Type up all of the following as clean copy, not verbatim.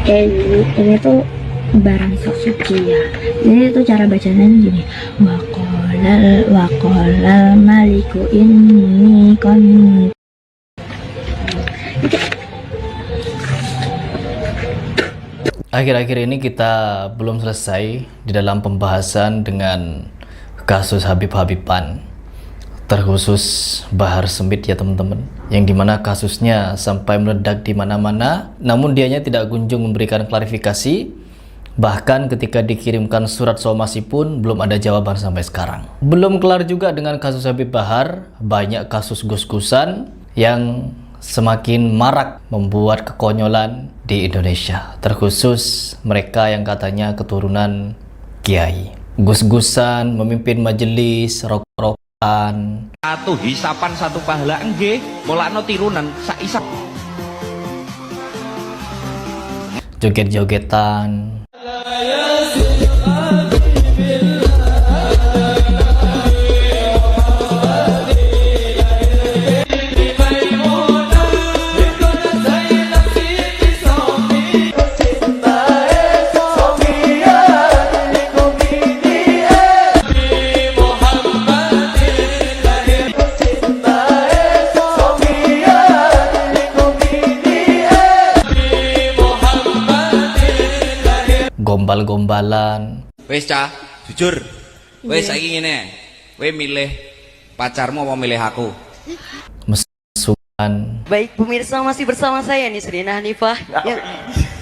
Ini tuh barang suci ya. Ini tuh cara bacanya gini. Waqalal maliku inni kon. Akhir-akhir ini kita belum selesai di dalam pembahasan dengan kasus Habib-Habiban, terkhusus Bahar Smith ya teman-teman, yang dimana kasusnya sampai meledak di mana-mana, namun dianya tidak kunjung memberikan klarifikasi. Bahkan ketika dikirimkan surat somasi pun belum ada jawaban sampai sekarang. Belum kelar juga dengan kasus Habib Bahar, banyak kasus gus-gusan yang semakin marak membuat kekonyolan di Indonesia, terkhusus mereka yang katanya keturunan kiai. Gus-gusan, memimpin majelis, rokok-rokokan. Satu hisapan satu pahala enggih, molakno tirunan sak isap. Joget-jogetan. Gombal-gombalan. Wes cah, jujur. Wes saiki ngene. Kowe milih pacarmu apa milih aku? Mesukan. Baik pemirsa, masih bersama saya nih Serina Hanifah. Ya.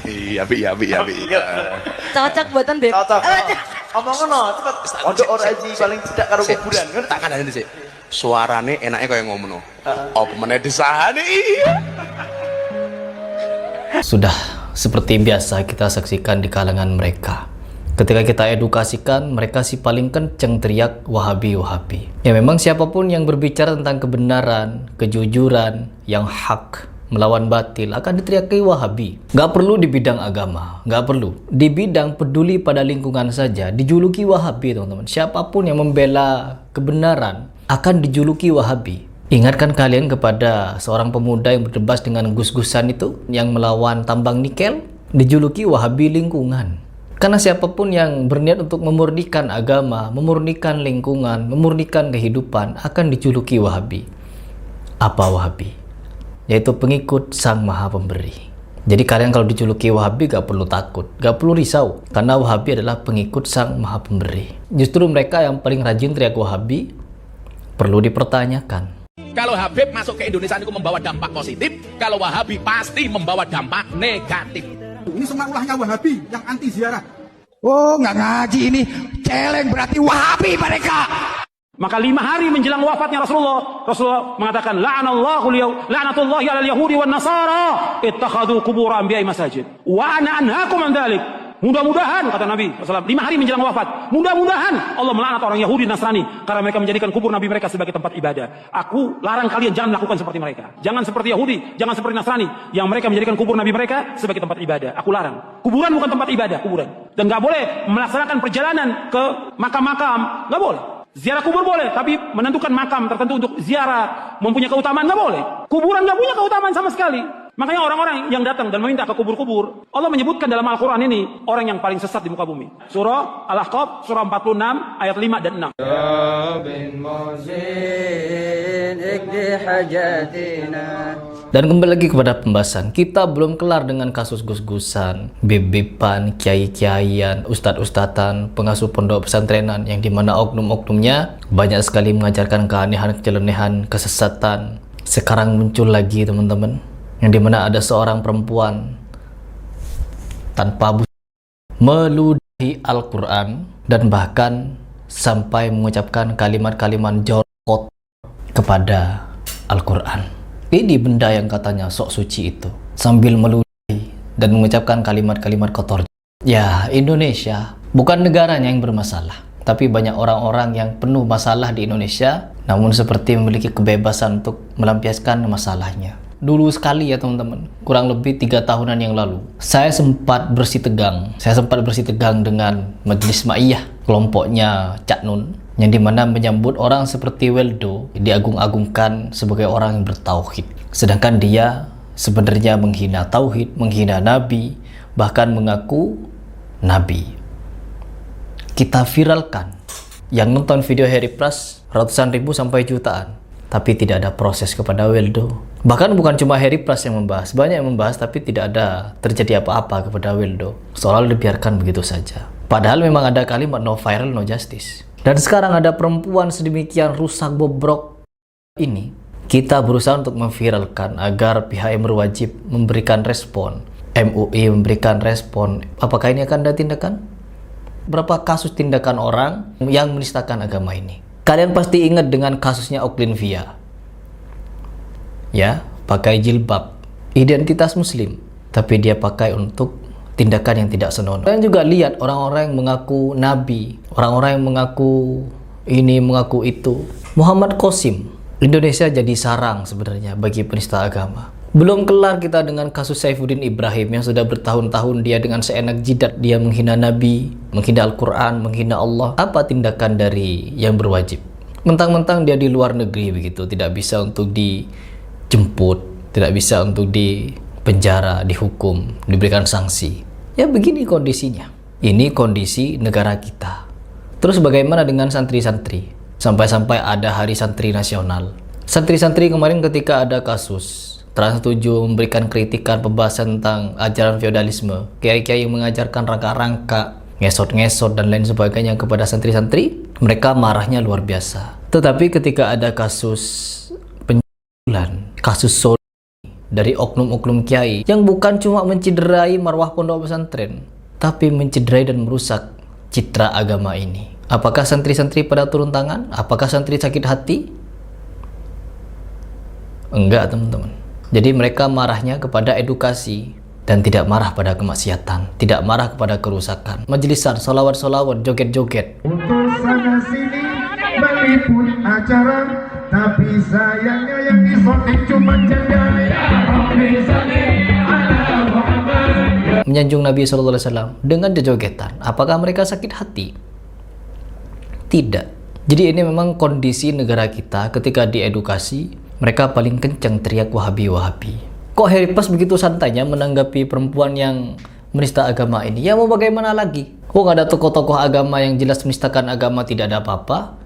Iya, bi. Cocok buatan Beb. Cocok. Omong ngono, cepet. Pondok ora aji paling cedak karo kuburan kan. Tak kandhani sik. Suarane enake kaya ngono. Apa meneh disahane iya. Sudah seperti biasa kita saksikan di kalangan mereka. Ketika kita edukasikan, mereka sih paling kenceng teriak Wahabi. Ya memang siapapun yang berbicara tentang kebenaran, kejujuran, yang hak, melawan batil akan diteriaki Wahabi. Gak perlu di bidang agama, gak perlu. Di bidang peduli pada lingkungan saja dijuluki Wahabi teman-teman. Siapapun yang membela kebenaran akan dijuluki Wahabi. Ingatkan kalian kepada seorang pemuda yang berdebat dengan gus-gusan itu yang melawan tambang nikel, dijuluki Wahabi lingkungan. Karena siapapun yang berniat untuk memurnikan agama, memurnikan lingkungan, memurnikan kehidupan akan dijuluki Wahabi. Apa Wahabi? Yaitu pengikut Sang Maha Pemberi. Jadi kalian kalau dijuluki Wahabi gak perlu takut, gak perlu risau, karena Wahabi adalah pengikut Sang Maha Pemberi. Justru mereka yang paling rajin teriak Wahabi perlu dipertanyakan. Kalau Habib masuk ke Indonesia itu membawa dampak positif, kalau Wahabi pasti membawa dampak negatif. Ini semua ulahnya Wahabi yang anti ziarah. Oh, nggak ngaji ini. Celeng berarti Wahabi mereka. Maka 5 hari menjelang wafatnya Rasulullah mengatakan la'natullahi 'alal yahudi wan nasara ittakhadhu qubur anbiya'i masajid. Wa ana anhaakum an dzalik. Mudah-mudahan, kata Nabi SAW, 5 hari menjelang wafat, mudah-mudahan Allah melaknat orang Yahudi dan Nasrani karena mereka menjadikan kubur Nabi mereka sebagai tempat ibadah. Aku larang kalian jangan melakukan seperti mereka. Jangan seperti Yahudi, jangan seperti Nasrani yang mereka menjadikan kubur Nabi mereka sebagai tempat ibadah. Aku larang. Kuburan bukan tempat ibadah, kuburan. Dan gak boleh melaksanakan perjalanan ke makam-makam, gak boleh. Ziarah kubur boleh, tapi menentukan makam tertentu untuk ziarah mempunyai keutamaan gak boleh. Kuburan gak punya keutamaan sama sekali. Makanya orang-orang yang datang dan meminta ke kubur-kubur, Allah menyebutkan dalam Al-Quran ini orang yang paling sesat di muka bumi. Surah Al-Ahqaf, surah 46, ayat 5 dan 6. Dan kembali lagi kepada pembahasan, kita belum kelar dengan kasus gus-gusan, bib-biban, kiai-kiaian, ustad-ustadan, pengasuh pondok pesantrenan yang dimana oknum-oknumnya banyak sekali mengajarkan keanehan, kecelenehan, kesesatan. Sekarang muncul lagi teman-teman, yang dimana ada seorang perempuan tanpa meludahi Al-Quran dan bahkan sampai mengucapkan kalimat-kalimat jorok kepada Al-Quran. Ini benda yang katanya sok suci itu sambil meludahi dan mengucapkan kalimat-kalimat kotor. Ya, Indonesia bukan negaranya yang bermasalah, tapi banyak orang-orang yang penuh masalah di Indonesia namun seperti memiliki kebebasan untuk melampiaskan masalahnya. Dulu sekali ya teman-teman, kurang lebih 3 tahunan yang lalu, saya sempat bersih tegang dengan Majelis Ma'iyah, kelompoknya Cak Nun, yang dimana menyambut orang seperti Weldo diagung-agungkan sebagai orang yang bertauhid, sedangkan dia sebenarnya menghina tauhid, menghina Nabi, bahkan mengaku nabi. Kita viralkan, yang nonton video Harry Pras ratusan ribu sampai jutaan, tapi tidak ada proses kepada Weldo. Bahkan bukan cuma Harry Pras yang membahas, banyak yang membahas tapi tidak ada terjadi apa-apa kepada Weldo, seolah dibiarkan begitu saja. Padahal memang ada kalimat no viral no justice. Dan sekarang ada perempuan sedemikian rusak bobrok ini, kita berusaha untuk memviralkan agar pihak yang berwajib memberikan respon, MUI memberikan respon. Apakah ini akan ada tindakan? Berapa kasus tindakan orang yang menistakan agama ini? Kalian pasti ingat dengan kasusnya Oklin Via. Ya, pakai jilbab, identitas muslim, tapi dia pakai untuk tindakan yang tidak senonoh. Kalian juga lihat orang-orang yang mengaku nabi, orang-orang yang mengaku ini, mengaku itu. Muhammad Qasim, Indonesia jadi sarang sebenarnya bagi penista agama. Belum kelar kita dengan kasus Saifuddin Ibrahim yang sudah bertahun-tahun dia dengan seenak jidat dia menghina Nabi, menghina Al-Quran, menghina Allah. Apa tindakan dari yang berwajib? Mentang-mentang dia di luar negeri begitu, tidak bisa untuk dijemput, tidak bisa untuk dipenjara, dihukum, diberikan sanksi. Ya begini kondisinya. Ini kondisi negara kita. Terus bagaimana dengan santri-santri? Sampai-sampai ada hari santri nasional. Santri-santri kemarin ketika ada kasus Trans 7 memberikan kritikan pembahasan tentang ajaran feodalisme, kiai-kiai yang mengajarkan rangka-rangka, ngesot-ngesot dan lain sebagainya kepada santri-santri, mereka marahnya luar biasa. Tetapi ketika ada kasus penjualan, kasus soli dari oknum-oknum kiai yang bukan cuma menciderai marwah pondok pesantren, tapi menciderai dan merusak citra agama ini. Apakah santri-santri pada turun tangan? Apakah santri sakit hati? Enggak, teman-teman. Jadi mereka marahnya kepada edukasi dan tidak marah pada kemaksiatan, tidak marah kepada kerusakan. Majelisan, solawat-solawat, joget-joget. Untuk sana sini meliput acara, tapi sayangnya yang disorting cuma jendela. Menyanjung Nabi SAW dengan jogetan. Apakah mereka sakit hati? Tidak. Jadi ini memang kondisi negara kita ketika diedukasi. Mereka paling kencang teriak Wahabi-Wahabi. Kok Harry Pras begitu santainya menanggapi perempuan yang menista agama ini? Ya mau bagaimana lagi? Kok nggak ada tokoh-tokoh agama yang jelas menistakan agama, tidak ada apa-apa?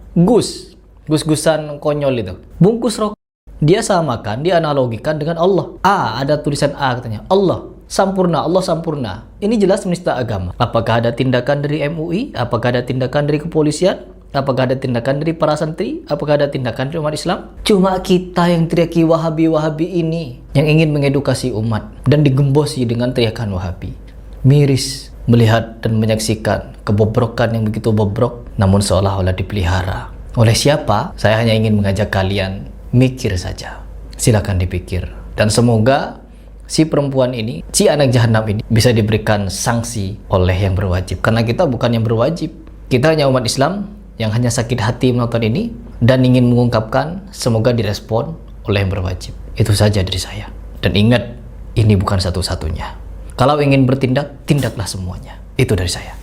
Gus-gusan konyol itu. Bungkus rokok. Dia samakan, dia analogikan dengan Allah. Ada tulisan A katanya. Allah sampurna, Allah sampurna. Ini jelas menista agama. Apakah ada tindakan dari MUI? Apakah ada tindakan dari kepolisian? Apakah ada tindakan dari para santri? Apakah ada tindakan dari umat Islam? Cuma kita yang teriaki Wahabi-Wahabi ini yang ingin mengedukasi umat dan digembosi dengan teriakan Wahabi. Miris melihat dan menyaksikan kebobrokan yang begitu bobrok namun seolah-olah dipelihara. Oleh siapa? Saya hanya ingin mengajak kalian mikir saja. Silakan dipikir. Dan semoga si perempuan ini, si anak jahanam ini bisa diberikan sanksi oleh yang berwajib. Karena kita bukan yang berwajib. Kita hanya umat Islam yang hanya sakit hati menonton ini dan ingin mengungkapkan, semoga direspon oleh yang berwajib. Itu saja dari saya. Dan ingat, ini bukan satu-satunya. Kalau ingin bertindak, tindaklah semuanya. Itu dari saya.